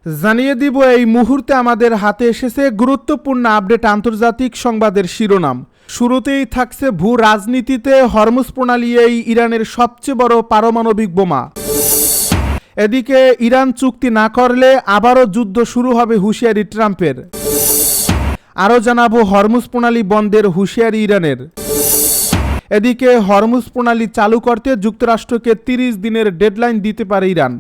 জানিয়ে দিব এই মুহূর্তে আমাদের হাতে এসেছে গুরুত্বপূর্ণ আপডেট আন্তর্জাতিক সংবাদের শিরোনাম। শুরুতেই থাকছে ভূ রাজনীতিতে হরমুজ প্রণালী এই ইরানের সবচেয়ে বড় পারমাণবিক বোমা। এদিকে ইরান চুক্তি না করলে আবারও যুদ্ধ শুরু হবে হুঁশিয়ারি ট্রাম্পের। আরও জানাবো হরমুজ প্রণালী বন্ধের হুঁশিয়ারি ইরানের। এদিকে হরমুজ প্রণালী চালু করতে যুক্তরাষ্ট্রকে 30 দিনের ডেডলাইন দিতে পারে ইরান।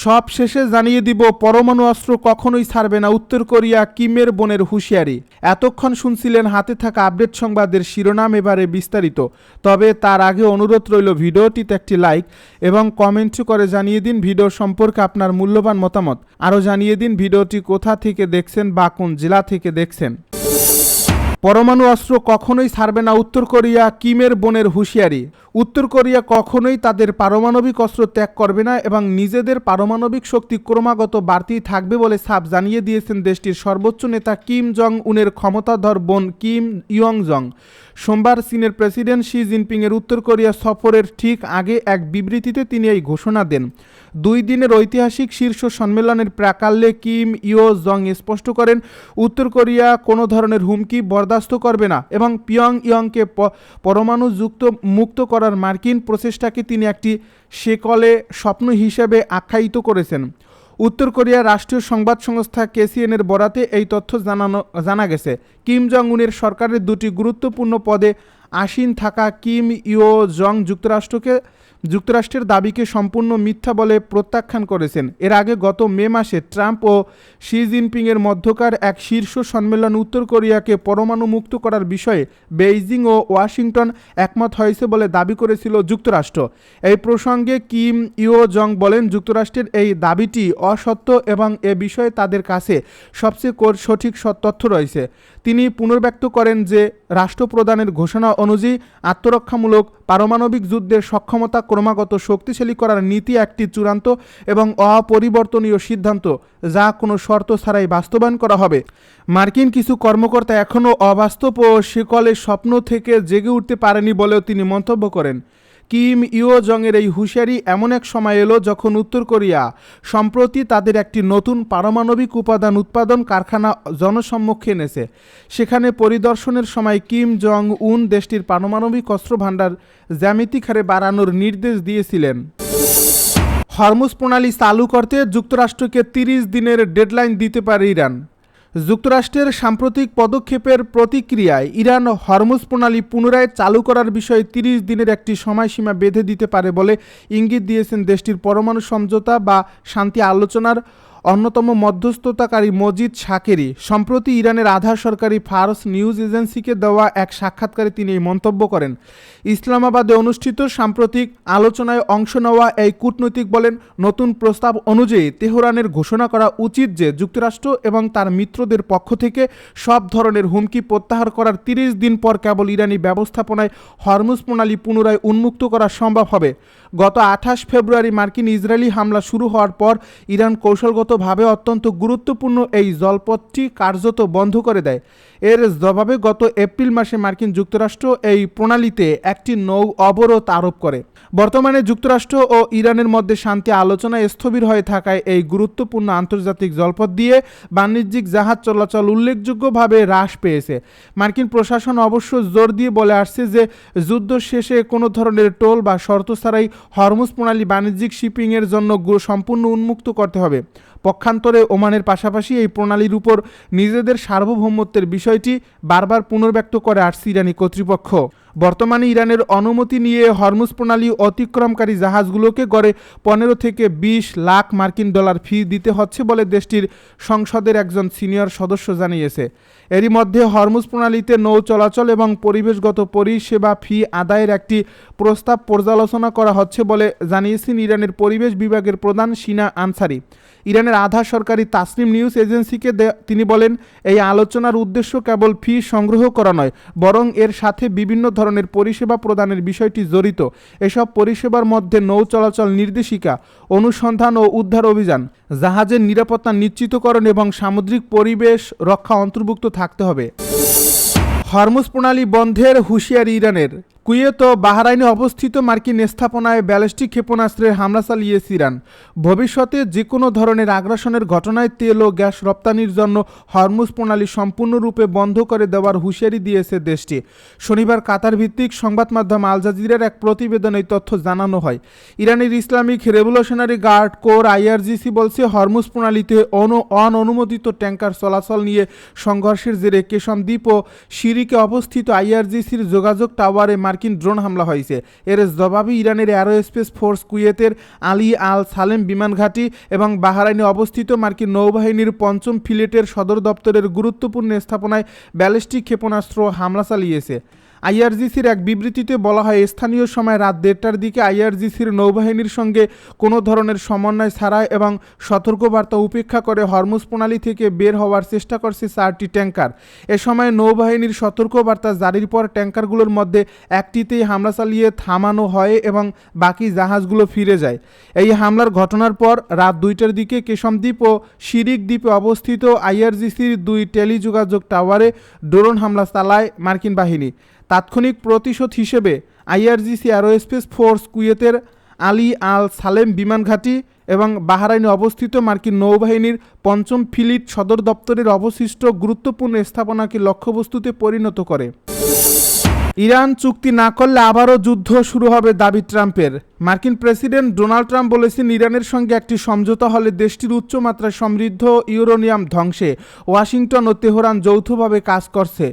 সব শেষে জানিয়ে দিব পরমাণু অস্ত্র কখনোই ছাড়বে না উত্তর কোরিয়া, কিমের বোনের হুঁশিয়ারি। এতক্ষণ শুনছিলেন হাতে থাকা আপডেট সংবাদের শিরোনাম, এবারে বিস্তারিত। তবে তার আগে অনুরোধ রইল ভিডিওটিতে একটি লাইক এবং কমেন্ট করে জানিয়ে দিন ভিডিও সম্পর্কে আপনার মূল্যবান মতামত। আরও জানিয়ে দিন ভিডিওটি কোথা থেকে দেখছেন বা কোন জেলা থেকে দেখছেন। পরমাণু অস্ত্র কখনোই ছাড়বে না উত্তর কোরিয়া, কিমের বোনের হুঁশিয়ারি। উত্তর কোরিয়া কখনোই তাদের পারমাণবিক অস্ত্র ত্যাগ করবে না এবং নিজেদের পারমাণবিক শক্তি ক্রমাগত বাড়তেই থাকবে বলে সাফ জানিয়ে দিয়েছেন দেশটির সর্বোচ্চ নেতা কিম জং উনের ক্ষমতাধর বোন কিম ইয়ং জং। সোমবার চীনের প্রেসিডেন্ট শি জিনপিংয়ের উত্তর কোরিয়া সফরের ঠিক আগে এক বিবৃতিতে তিনি এই ঘোষণা দেন। 2 দিনের ঐতিহাসিক শীর্ষ সম্মেলনের প্রাকাল্যে কিম ইয়ো জং স্পষ্ট করেন, উত্তর কোরিয়া কোনো ধরনের হুমকি বরদাস্ত করবে না এবং পিয়ং ইয়ংকে পরমাণু মুক্ত করার মার্কিন প্রচেষ্টাকে তিনি একটি সেকলে স্বপ্ন হিসেবে আখ্যায়িত করেছেন। উত্তর কোরিয়ার রাষ্ট্রীয় সংবাদ সংস্থা কেসিএনের বরাতে এই তথ্য জানা গেছে। কিম জং উনের সরকারের 2টি গুরুত্বপূর্ণ পদে আসীন থাকা কিম ইয়ো জং যুক্তরাষ্ট্রের দাবিকে সম্পূর্ণ মিথ্যা বলে প্রত্যাখ্যান করেছেন। এর আগে গত মে মাসে ট্রাম্প ও শি জিনপিংয়ের মধ্যকার এক শীর্ষ সম্মেলন উত্তর কোরিয়াকে পরমাণু মুক্ত করার বিষয়ে বেইজিং ও ওয়াশিংটন একমত হয়েছে বলে দাবি করেছিল যুক্তরাষ্ট্র। এই প্রসঙ্গে কিম ইয়ো জং বলেন, যুক্তরাষ্ট্রের এই দাবিটি অসত্য এবং এ বিষয়ে তাদের কাছে সবচেয়ে সঠিক তথ্য রয়েছে। তিনি পুনর্ব্যক্ত করেন যে রাষ্ট্রপ্রধানের ঘোষণা অনুযায়ী আত্মরক্ষামূলক পারমাণবিক যুদ্ধের সক্ষমতা ক্রমাগত শক্তিশালী করার নীতি একটি চূড়ান্ত এবং অপরিবর্তনীয় সিদ্ধান্ত, যা কোনো শর্ত ছাড়াই বাস্তবায়ন করা হবে। মার্কিন কিছু কর্মকর্তা এখনও অবাস্তব ও সেকলের স্বপ্ন থেকে জেগে উঠতে পারেনি বলেও তিনি মন্তব্য করেন। কিম ইয়ো জংয়ের এই হুঁশিয়ারি এমন এক সময় এলো যখন উত্তর কোরিয়া সম্প্রতি তাদের একটি নতুন পারমাণবিক উপাদান উৎপাদন কারখানা জনসম্মুখে এনেছে। সেখানে পরিদর্শনের সময় কিম জং উন দেশটির পারমাণবিক অস্ত্র ভাণ্ডার জ্যামিতিক হারে বাড়ানোর নির্দেশ দিয়েছিলেন। হরমুজ প্রণালী চালু করতে যুক্তরাষ্ট্রকে 30 দিনের ডেডলাইন দিতে পারে ইরান। যুক্তরাষ্ট্রের সাম্প্রতিক পদক্ষেপের প্রতিক্রিয়ায় ইরান হরমুজ প্রণালী পুনরায় চালু করার বিষয়ে 30 দিনের একটি সময়সীমা বেঁধে দিতে পারে বলে ইঙ্গিত দিয়েছেন দেশটির পরমাণু সমঝোতা বা শান্তি আলোচনার অন্যতম মধ্যস্থতাকারী মজিদ শাকেরি। সম্প্রতি ইরানের আধা সরকারি ফার্স নিউজ এজেন্সিকে দেওয়া এক সাক্ষাৎকারে তিনি এই মন্তব্য করেন। ইসলামাবাদে অনুষ্ঠিত সাম্প্রতিক আলোচনায় অংশ নেওয়া এই কূটনৈতিক বলেন, নতুন প্রস্তাব অনুযায়ী তেহরানের ঘোষণা করা উচিত যে যুক্তরাষ্ট্র এবং তার মিত্রদের পক্ষ থেকে সব ধরনের হুমকি প্রত্যাহার করার 30 দিন পর কেবল ইরানি ব্যবস্থাপনায় হরমুজ প্রণালী পুনরায় উন্মুক্ত করা সম্ভব হবে। গত 28 ফেব্রুয়ারি মার্কিন ইসরায়েলি হামলা শুরু হওয়ার পর ইরান কৌশলগতভাবে অত্যন্ত গুরুত্বপূর্ণ এই জলপথটি কার্যত বন্ধ করে দেয়। এর জবাবে গত এপ্রিল মাসে মার্কিন যুক্তরাষ্ট্র এই প্রণালীতে একটি নৌ অবরোধ আরোপ করে। বর্তমানে যুক্তরাষ্ট্র ও ইরানের মধ্যে শান্তি আলোচনায় স্থবির হয়ে থাকায় এই গুরুত্বপূর্ণ আন্তর্জাতিক জলপথ দিয়ে বাণিজ্যিক জাহাজ চলাচল উল্লেখযোগ্যভাবে হ্রাস পেয়েছে। মার্কিন প্রশাসন অবশ্য জোর দিয়ে বলে আসছে যে যুদ্ধ শেষে কোনো ধরনের টোল বা শর্ত ছাড়াই হরমুজ প্রণালী বাণিজ্যিক শিপিংয়ের জন্য সম্পূর্ণ উন্মুক্ত করতে হবে। পক্ষান্তরে ওমানের পাশাপাশি এই প্রণালীর উপর নিজেদের সার্বভৌমত্বের বিষয়টি বারবার পুনর্ব্যক্ত করে আসছে ইরানি কর্তৃপক্ষ। বর্তমানে ইরানের অনুমতি নিয়ে হরমুজ প্রণালী অতিক্রমকারী জাহাজগুলোকে গড়ে 15 থেকে 20 লাখ মার্কিন ডলার ফি দিতে হচ্ছে বলে দেশটির সংসদের একজন সিনিয়র সদস্য জানিয়েছে। এরই মধ্যে হরমুজ প্রণালীতে নৌ চলাচল এবং পরিবেশগত পরিষেবা ফি আদায়ের একটি প্রস্তাব পর্যালোচনা করা হচ্ছে বলে জানিয়েছেন ইরানের পরিবেশ বিভাগের প্রধান সিনা আনসারি। ইরানের আধা সরকারি তাসনিম নিউজ এজেন্সিকে তিনি বলেন, এই আলোচনার উদ্দেশ্য কেবল ফি সংগ্রহ করা নয়, বরং এর সাথে বিভিন্ন ধরনের পরিষেবা প্রদানের বিষয়টি জড়িত। এসব পরিষেবার মধ্যে নৌ চলাচল নির্দেশিকা, অনুসন্ধান ও উদ্ধার অভিযান, জাহাজের নিরাপত্তা নিশ্চিতকরণ এবং সামুদ্রিক পরিবেশ রক্ষা অন্তর্ভুক্ত থাকতে হবে। হরমুজ প্রণালী বন্ধের হুঁশিয়ারি ইরানের। কুয়েত ও বাহরাইনে অবস্থিত মার্কিন স্থাপনায় ব্যালিস্টিক ক্ষেপণাস্ত্রের হামলা চালিয়েছে ইরান। ভবিষ্যতে যে কোনো ধরনের আগ্রাসনের ঘটনায় তেল ও গ্যাস রপ্তানির জন্য হরমুজ প্রণালী সম্পূর্ণরূপে বন্ধ করে দেওয়ার হুঁশিয়ারি দিয়েছে দেশটি। শনিবার কাতার ভিত্তিক সংবাদ মাধ্যম আল জাজিরার এক প্রতিবেদনে এই তথ্য জানানো হয়। ইরানের Islamic revolutionary guard corps IRGC বলছে, হরমুজ প্রণালীতে অননুমোদিত ট্যাঙ্কার চলাচল নিয়ে সংঘর্ষের জেরে কেশম দ্বীপ ও সিরিকে অবস্থিত আইআরজিসির যোগাযোগ টাওয়ারে মার্কিন ড্রোন হামলা হয়েছে। এর জবাবে ইরানের অ্যারোস্পেস ফোর্স কুয়েতের আলী আল সালেম বিমান ঘাঁটি এবং বাহরাইনে অবস্থিত মার্কিন নৌবাহিনীর ৫ম ফ্লিটের সদর দপ্তরের গুরুত্বপূর্ণ স্থাপনায় ব্যালিস্টিক ক্ষেপণাস্ত্র হামলা চালিয়েছে। আইআরজিসির এক বিবৃতিতে বলা হয়, স্থানীয় সময় রাত ১:৩০টার দিকে আইআরজিসির নৌবাহিনীর সঙ্গে কোনো ধরনের সমন্বয় ছাড়া এবং সতর্কবার্তা উপেক্ষা করে হরমুজ প্রণালী থেকে বের হওয়ার চেষ্টা করছে ৪টি ট্যাঙ্কার। এ সময় নৌবাহিনীর সতর্কবার্তা জারির পর ট্যাঙ্কারগুলোর মধ্যে একটিতেই হামলা চালিয়ে থামানো হয় এবং বাকি জাহাজগুলো ফিরে যায়। এই হামলার ঘটনার পর রাত ২টার দিকে কেশম দ্বীপ ও শিরিক দ্বীপে অবস্থিত আইআরজিসির ২ টেলিযোগাযোগ টাওয়ারে ড্রোন হামলা চালায় মার্কিন বাহিনী। তাৎক্ষণিক প্রতিশোধ হিসেবে আইআরজিসি অ্যারোস্পেস ফোর্স কুয়েতের আলী আল সালেম বিমান ঘাঁটি এবং বাহরাইনে অবস্থিত মার্কিন নৌবাহিনীর ৫ম ফ্লিট সদর দপ্তরের অবশিষ্ট গুরুত্বপূর্ণ স্থাপনাকে লক্ষ্যবস্তুতে পরিণত করে। ইরান চুক্তি না করলে আবারও যুদ্ধ শুরু হবে দাবি ট্রাম্পের। মার্কিন প্রেসিডেন্ট ডোনাল্ড ট্রাম্প বলেছেন, ইরানের সঙ্গে একটি সমঝোতা হলে দেশটির উচ্চমাত্রায় সমৃদ্ধ ইউরেনিয়াম ধ্বংসে ওয়াশিংটন ও তেহরান যৌথভাবে কাজ করছে।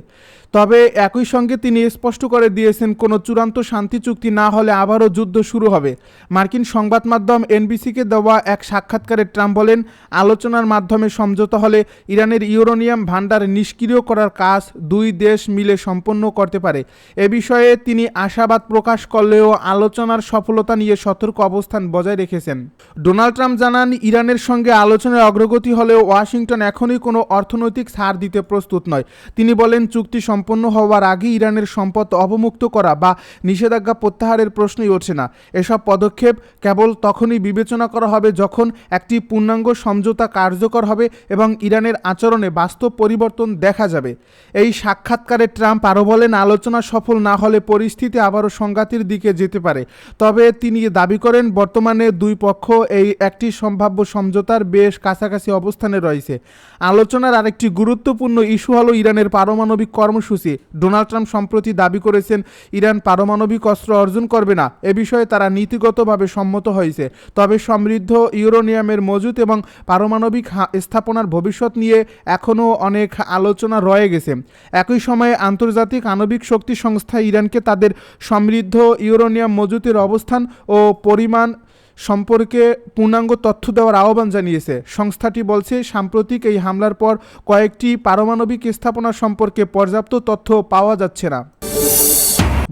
তবে একই সঙ্গে তিনি স্পষ্ট করে দিয়েছেন, কোনো চূড়ান্ত শান্তি চুক্তি না হলে আবারও যুদ্ধ শুরু হবে। মার্কিন সংবাদ মাধ্যম এনবিসিকে দেওয়া এক সাক্ষাৎকারে ট্রাম্প বলেন, আলোচনার মাধ্যমে সমঝোতা হলে ইরানের ইউরেনিয়াম ভান্ডার নিষ্ক্রিয় করার কাজ দুই দেশ মিলে সম্পন্ন করতে পারে। এ বিষয়ে তিনি আশাবাদ প্রকাশ করলেও আলোচনার সফলতা নিয়ে সতর্ক অবস্থান বজায় রেখেছেন। ডোনাল্ড ট্রাম্প জানান, ইরানের সঙ্গে আলোচনায় অগ্রগতি হলেও ওয়াশিংটন এখনই কোনো অর্থনৈতিক ছাড় দিতে প্রস্তুত নয়। তিনি বলেন, চুক্তি সম্পন্ন হওয়ার আগে ইরানের সম্পদ অবমুক্ত করা বা নিষেধাজ্ঞা প্রত্যাহারের প্রশ্নই ওঠে না। এসব পদক্ষেপ কেবল তখনই বিবেচনা করা হবে যখন একটি পূর্ণাঙ্গ সমঝোতা কার্যকর হবে এবং ইরানের আচরণে বাস্তব পরিবর্তন দেখা যাবে। এই সাক্ষাৎকারে ট্রাম্প আরও বলেন, আলোচনা সফল না হলে পরিস্থিতি আবারও সংঘাতের দিকে যেতে পারে। তবে তিনি দাবি করেন, বর্তমানে দুই পক্ষ এই একটি সম্ভাব্য সমঝোতার বেশ কাছাকাছি অবস্থানে রয়েছে। আলোচনার আরেকটি গুরুত্বপূর্ণ ইস্যু হলো ইরানের পারমাণবিক কর্মসূচি। ডোনাল্ড ট্রাম্প সম্প্রতি দাবি করেছেন, ইরান পারমাণবিক অস্ত্র অর্জন করবে না। এ বিষয়ে তারা নীতিগতভাবে সম্মত হয়েছে। তবে সমৃদ্ধ ইউরেনিয়ামের মজুত এবং পারমাণবিক স্থাপনার ভবিষ্যৎ নিয়ে এখনও অনেক আলোচনা রয়ে গেছে। একই সময়ে আন্তর্জাতিক আণবিক শক্তি সংস্থা ইরানকে তাদের সমৃদ্ধ ইউরেনিয়াম মজুতের অবস্থান ও পরিমাণ সম্পর্কে পূর্ণাঙ্গ তথ্য দেওয়ার আহ্বান জানিয়েছে। সংস্থাটি বলছে, সাম্প্রতিক এই হামলার পর কয়েকটি পারমাণবিক স্থাপনা সম্পর্কে পর্যাপ্ত তথ্য পাওয়া যাচ্ছে না।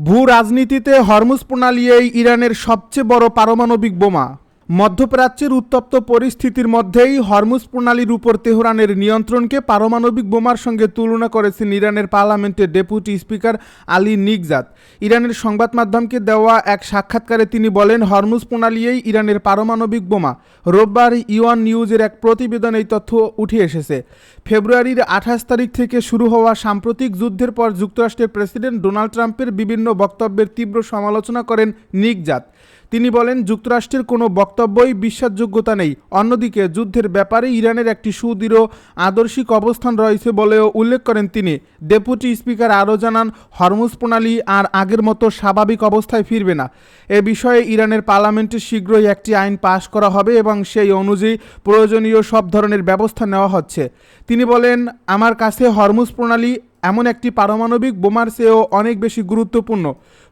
ভূ রাজনীতিতে হরমুজ প্রণালী এই ইরানের সবচেয়ে বড় পারমাণবিক বোমা। মধ্যপ্রাচ্যের উত্তপ্ত পরিস্থিতির মধ্যেই হরমুজ প্রণালীর উপর তেহরানের নিয়ন্ত্রণকে পারমাণবিক বোমার সঙ্গে তুলনা করেছেন ইরানের পার্লামেন্টের ডেপুটি স্পিকার আলী নিকজাত। ইরানের সংবাদ মাধ্যমকে দেওয়া এক সাক্ষাৎকারে তিনি বলেন, হরমুজ প্রণালীই ইরানের পারমাণবিক বোমা। রোববার ইওয়ান নিউজের এক প্রতিবেদনে এই তথ্য উঠে এসেছে। ফেব্রুয়ারির ২৮ তারিখ থেকে শুরু হওয়া সাম্প্রতিক যুদ্ধের পর যুক্তরাষ্ট্রের প্রেসিডেন্ট ডোনাল্ড ট্রাম্পের বিভিন্ন বক্তব্যের তীব্র সমালোচনা করেন নিকজাত। তিনি বলেন, যুক্তরাষ্ট্রের কোনো বক্তব্যই বিশ্বাসযোগ্যতা নেই। অন্যদিকে যুদ্ধের ব্যাপারে ইরানের একটি সুদৃঢ় আদর্শিক অবস্থান রয়েছে বলেও উল্লেখ করেন তিনি। ডেপুটি স্পিকার আরও জানান, হরমুজ প্রণালী আর আগের মতো স্বাভাবিক অবস্থায় ফিরবে না। এ বিষয়ে ইরানের পার্লামেন্টে শীঘ্রই একটি আইন পাশ করা হবে এবং সেই অনুযায়ী প্রয়োজনীয় সব ধরনের ব্যবস্থা নেওয়া হচ্ছে। তিনি বলেন, আমার কাছে হরমুজ প্রণালী এমন একটি পারমাণবিক বোমার চেয়েও অনেক বেশি গুরুত্বপূর্ণ।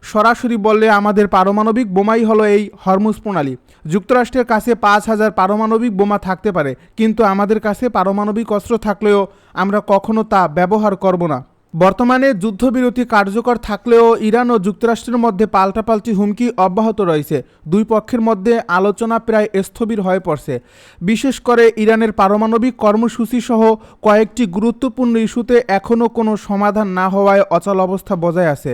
সরাসরি বললে আমাদের পারমাণবিক বোমাই হলো এই হরমুজ প্রণালী। যুক্তরাষ্ট্রের কাছে ৫,০০০ পারমাণবিক বোমা থাকতে পারে, কিন্তু আমাদের কাছে পারমাণবিক অস্ত্র থাকলেও আমরা কখনো তা ব্যবহার করব না। বর্তমানে যুদ্ধবিরতি কার্যকর থাকলেও ইরান ও যুক্তরাষ্ট্রের মধ্যে পাল্টাপাল্টি হুমকি অব্যাহত রয়েছে। দুই পক্ষের মধ্যে আলোচনা প্রায় স্থবির হয়ে পড়ছে। বিশেষ করে ইরানের পারমাণবিক কর্মসূচি সহ কয়েকটি গুরুত্বপূর্ণ ইস্যুতে এখনও কোনো সমাধান না হওয়ায় অচল অবস্থা বজায় আছে।